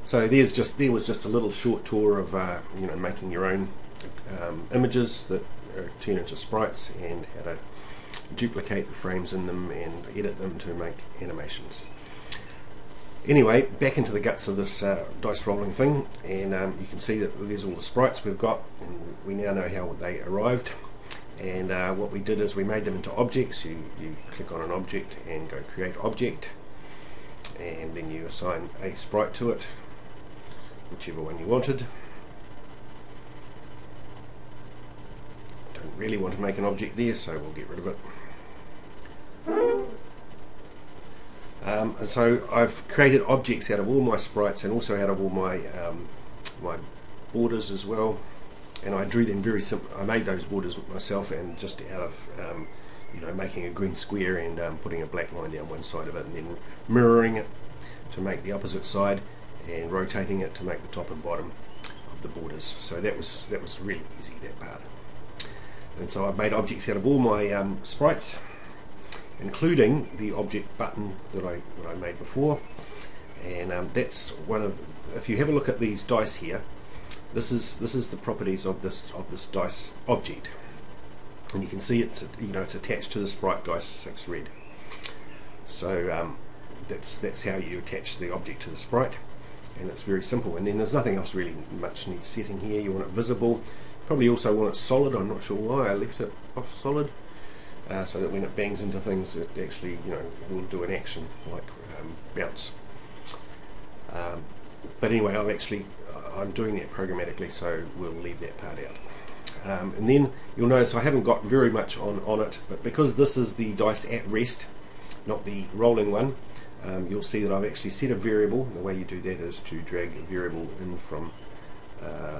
So there was just a little short tour of making your own images that turn into sprites, and how to duplicate the frames in them and edit them to make animations. Anyway, back into the guts of this dice rolling thing, and you can see that there's all the sprites we've got, and we now know how they arrived. And what we did is we made them into objects. You click on an object and go create object, and then you assign a sprite to it, whichever one you wanted. Don't really want to make an object there, so we'll get rid of it. And so I've created objects out of all my sprites, and also out of all my my borders as well. And I drew them very simple. I made those borders myself, and just out of making a green square and putting a black line down one side of it, and then mirroring it to make the opposite side, and rotating it to make the top and bottom of the borders. So that was really easy, that part. And so I've made objects out of all my sprites, including the object button that I made before. And that's one of. If you have a look at these dice here, this is the properties of this dice object, and you can see it's attached to the sprite dice 6 red. So that's how you attach the object to the sprite, and it's very simple. And then there's nothing else really much needs setting here. You want it visible. Probably also want it solid. I'm not sure why I left it off solid, so that when it bangs into things, it actually will do an action like bounce. But anyway, I'm doing that programmatically, so we'll leave that part out. And then you'll notice I haven't got very much on it, but because this is the dice at rest, not the rolling one, you'll see that I've actually set a variable. The way you do that is to drag a variable in from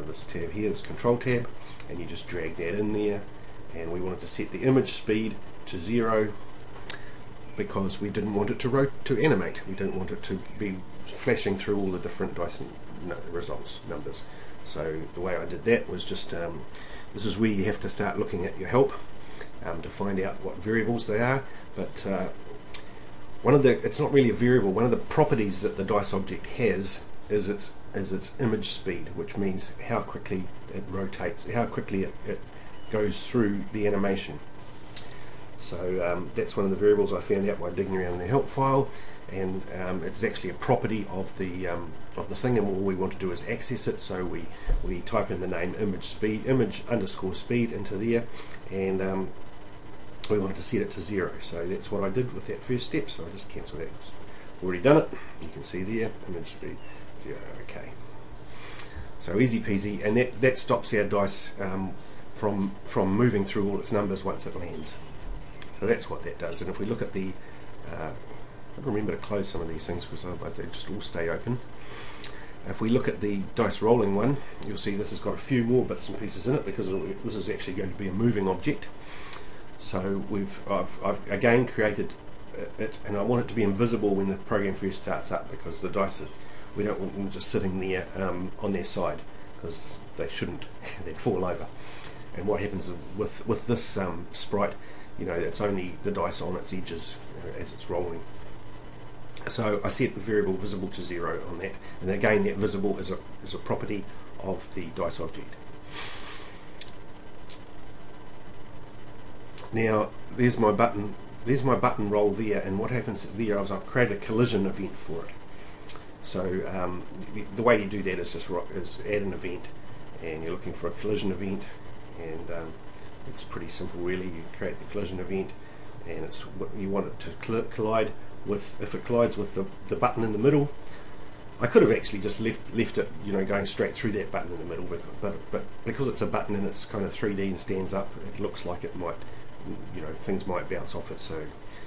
this tab here, this control tab, and you just drag that in there. And we wanted to set the image speed to 0 because we didn't want it to animate. We didn't want it to be flashing through all the different dice results numbers. So the way I did that was just this is where you have to start looking at your help to find out what variables they are. But it's not really a variable. One of the properties that the dice object has is its image speed, which means how quickly it rotates, how quickly it goes through the animation. So that's one of the variables I found out by digging around in the help file, and it's actually a property of the thing, and all we want to do is access it. So we type in the name image underscore speed into there, and we wanted to set it to 0. So that's what I did with that first step. So I just cancel that. I've already done it. You can see there, image speed 0. Okay. So easy peasy, and that stops our dice from moving through all its numbers once it lands. So that's what that does. And if we look at the I'll remember to close some of these things because otherwise they just all stay open. If we look at the dice rolling one, you'll see this has got a few more bits and pieces in it because this is actually going to be a moving object. So I've again created it, and I want it to be invisible when the program first starts up, because the dice, we don't want them just sitting there on their side, because they shouldn't. They'd fall over. And what happens with this sprite, it's only the dice on its edges as it's rolling. So I set the variable visible to 0 on that, and again that visible is a property of the dice object. Now there's my button roll there, and what happens there is I've created a collision event for it. So the way you do that is add an event, and you're looking for a collision event, and it's pretty simple really. You create the collision event, and it's what you want it to collide with. If it collides with the button in the middle, I could have actually just left it going straight through that button in the middle, but because it's a button and it's kind of 3D and stands up, it looks like it might, things might bounce off it, so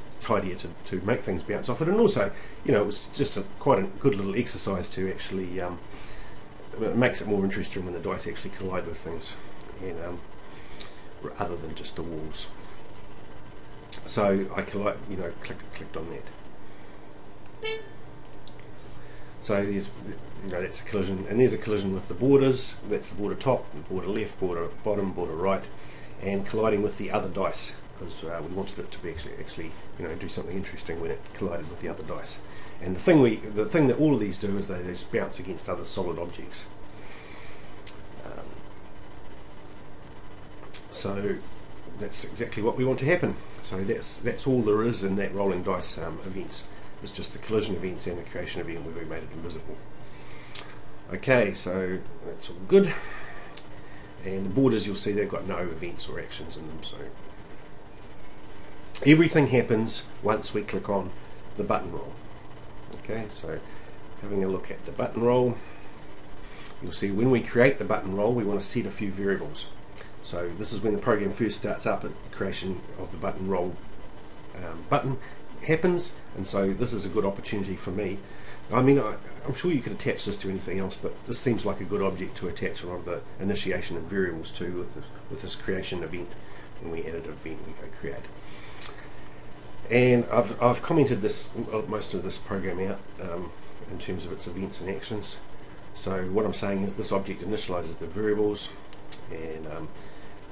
it's tidier to make things bounce off it. And also, it was just quite a good little exercise to actually it makes it more interesting when the dice actually collide with things, and other than just the walls. So I clicked on that. So there's, that's a collision, and there's a collision with the borders. That's the border top, border left, border bottom, border right, and colliding with the other dice because we wanted it to be actually do something interesting when it collided with the other dice. And the thing that all of these do is they just bounce against other solid objects. So that's exactly what we want to happen. So that's all there is in that rolling dice events. It's just the collision events and the creation event where we made it invisible. Okay, so that's all good. And the borders, you'll see they've got no events or actions in them. So everything happens once we click on the button roll. Okay, so having a look at the button roll, you'll see when we create the button roll, we want to set a few variables. So this is when the program first starts up, at the creation of the button roll button happens, and so this is a good opportunity for me. I mean, I'm sure you could attach this to anything else, but this seems like a good object to attach a lot of the initiation and variables to with this creation event. When we edit an event, we go create. And I've commented most of this program out in terms of its events and actions. So what I'm saying is this object initializes the variables, and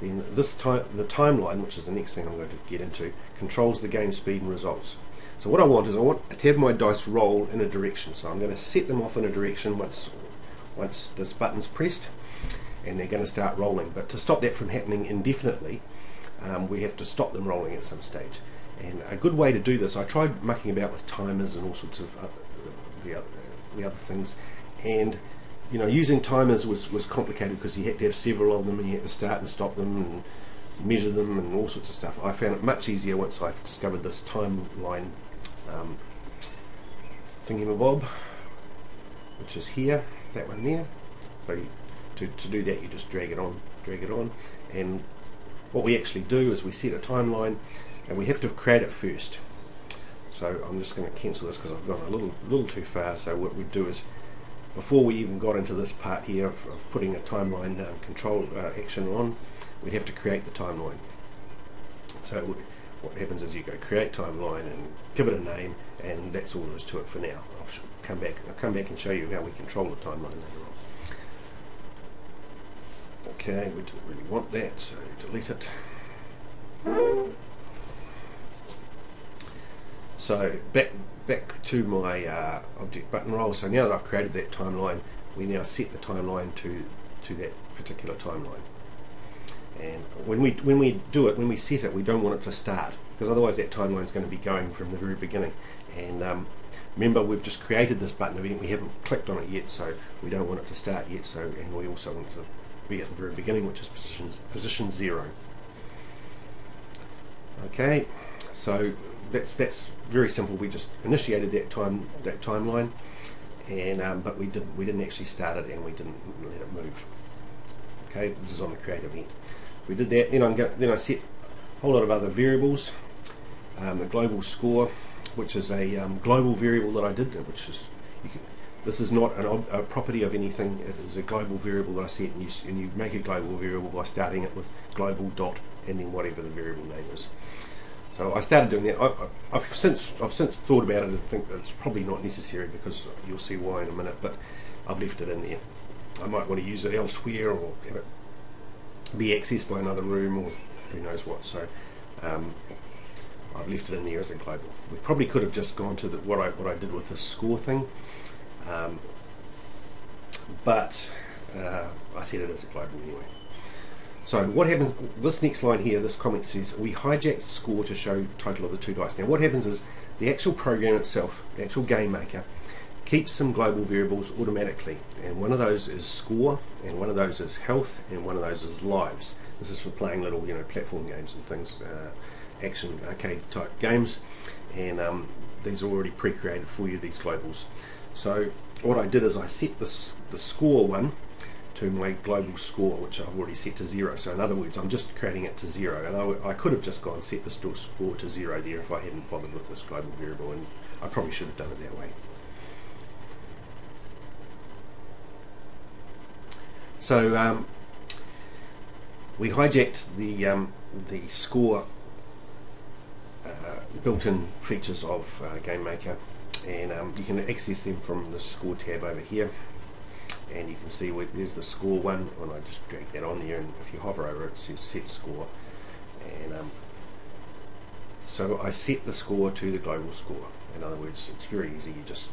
then the timeline, which is the next thing I'm going to get into, controls the game speed and results. So what I want is I want to have my dice roll in a direction. So I'm going to set them off in a direction once this button's pressed, and they're going to start rolling. But to stop that from happening indefinitely, we have to stop them rolling at some stage. And a good way to do this, I tried mucking about with timers and all sorts of the other things, and using timers was complicated because you had to have several of them, and you had to start and stop them and measure them and all sorts of stuff. I found it much easier once I discovered this timeline thingamabob, which is here, that one there. So to do that, you just drag it on, and what we actually do is we set a timeline, and we have to create it first. So I'm just going to cancel this because I've gone a little too far. So what we do is, before we even got into this part here of putting a timeline control action on, we'd have to create the timeline. So what happens is you go create timeline and give it a name, and that's all there is to it for now. I'll come back and show you how we control the timeline later on. Okay, we didn't really want that, so delete it. So back to my object button roll. So now that I've created that timeline, we now set the timeline to that particular timeline. And when we do it, when we set it, we don't want it to start, because otherwise that timeline is going to be going from the very beginning. And remember, we've just created this button event, we haven't clicked on it yet, so we don't want it to start yet. So, and we also want it to be at the very beginning, which is position 0. Okay, so that's very simple. We just initiated that timeline, and but we didn't actually start it, and we didn't let it move. Okay, this is on the create event. We did that. Then I set a whole lot of other variables. The global score, which is a global variable that I did, which is this is not a property of anything. It is a global variable that I set, and you make a global variable by starting it with global dot and then whatever the variable name is. So I started doing that. I've since thought about it and think that it's probably not necessary, because you'll see why in a minute, but I've left it in there. I might want to use it elsewhere, or have it be accessed by another room, or who knows what. So I've left it in there as a global. We probably could have just gone to what I did with the score thing, but I set it as a global anyway. So what happens, this next line here, this comment says, we hijacked score to show total of the 2 dice. Now what happens is, the actual program itself, the actual game maker, keeps some global variables automatically, and one of those is score, and one of those is health, and one of those is lives. This is for playing little platform games and things, action arcade type games, and these are already pre-created for you, these globals. So what I did is I set the score one to my global score, which I've already set to 0. So in other words, I'm just creating it to 0, and I could have just gone set the score to 0 there if I hadn't bothered with this global variable, and I probably should have done it that way. So we hijacked the score built-in features of Game Maker, and you can access them from the score tab over here. And you can see there's the score one, and I just drag that on there, and if you hover over it, it says set score, and So I set the score to the global score. In other words, it's very easy. You just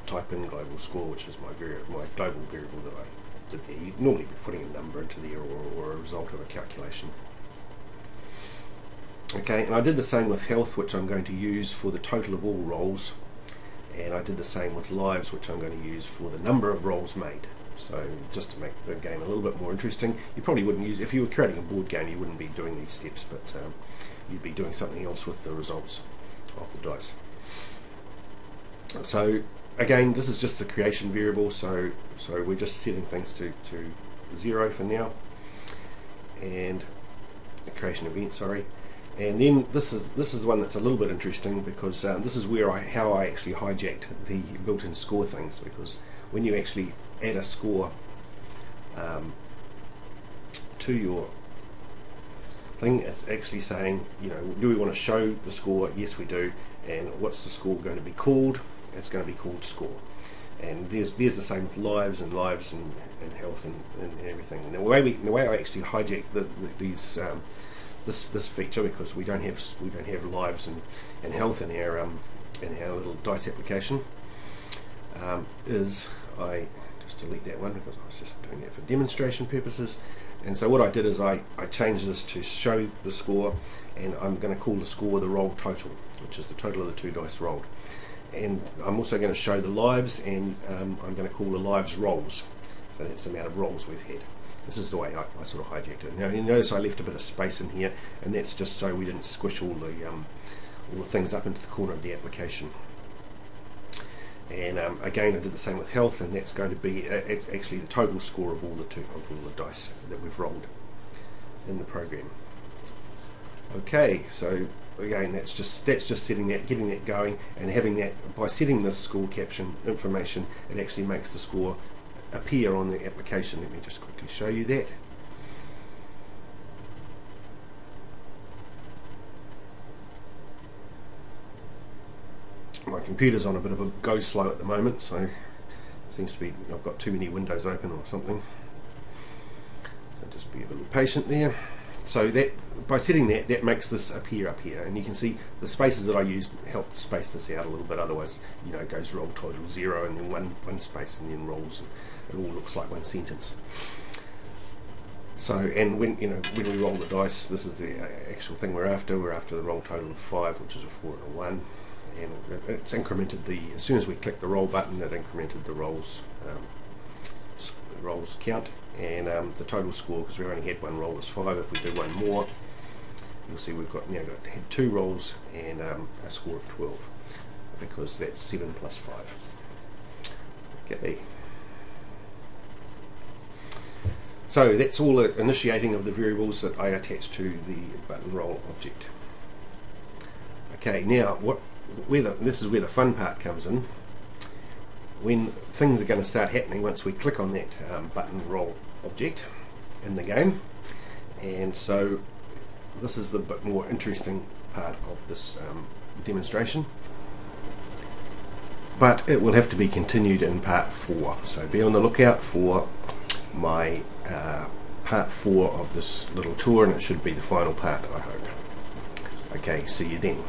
type in global score, which is my global variable that I did there. You'd normally be putting a number into there, or a result of a calculation. Okay, and I did the same with health, which I'm going to use for the total of all rolls, and I did the same with lives, which I'm going to use for the number of rolls made. So just to make the game a little bit more interesting, you probably wouldn't use, if you were creating a board game, you wouldn't be doing these steps, but you'd be doing something else with the results of the dice. So again, this is just the creation variable, so we're just setting things to 0 for now, and the creation event, sorry. And then this is the one that's a little bit interesting, because this is where how I actually hijacked the built-in score things, because when you actually add a score to your thing, it's actually saying, you know, do we want to show the score? Yes, we do. And what's the score going to be called? It's going to be called score. And there's the same with lives and health and everything. And the way I actually hijack this feature, because we don't have lives and health in our little dice application, is I just delete that one because I was just doing that for demonstration purposes. And so what I did is I changed this to show the score, and I'm going to call the score the roll total, which is the total of the 2 dice rolled. And I'm also going to show the lives, and I'm going to call the lives rolls. So that's the amount of rolls we've had. This is the way I sort of hijacked it. Now you notice I left a bit of space in here, and that's just so we didn't squish all the things up into the corner of the application. And again, I did the same with health, and that's going to be actually the total score of all the dice that we've rolled in the program. Okay, so again, that's just setting that, getting that going, and having that, by setting this score caption information, it actually makes the score appear on the application. Let me just quickly show you that. My computer's on a bit of a go slow at the moment, so it seems to be I've got too many windows open or something. So just be a little patient there. So that, by setting that makes this appear up here, and you can see the spaces that I used help space this out a little bit. Otherwise, you know, it goes roll total 0 and then one space and then rolls, and it all looks like one sentence. So, and when we roll the dice, this is the actual thing we're after. We're after the roll total of 5, which is a 4 and a 1. And it's incremented as soon as we click the roll button, it incremented the rolls count, and the total score, because we only had one roll, was 5. If we do one more, you'll see we've had 2 rolls and a score of 12, because that's 7 plus 5. Okay. So that's all the initiating of the variables that I attach to the button roll object. Okay, now this is where the fun part comes in. When things are going to start happening once we click on that button roll object in the game, and so this is the bit more interesting part of this demonstration, but it will have to be continued in part 4, so be on the lookout for my part 4 of this little tour, and it should be the final part, I hope. Okay, see you then.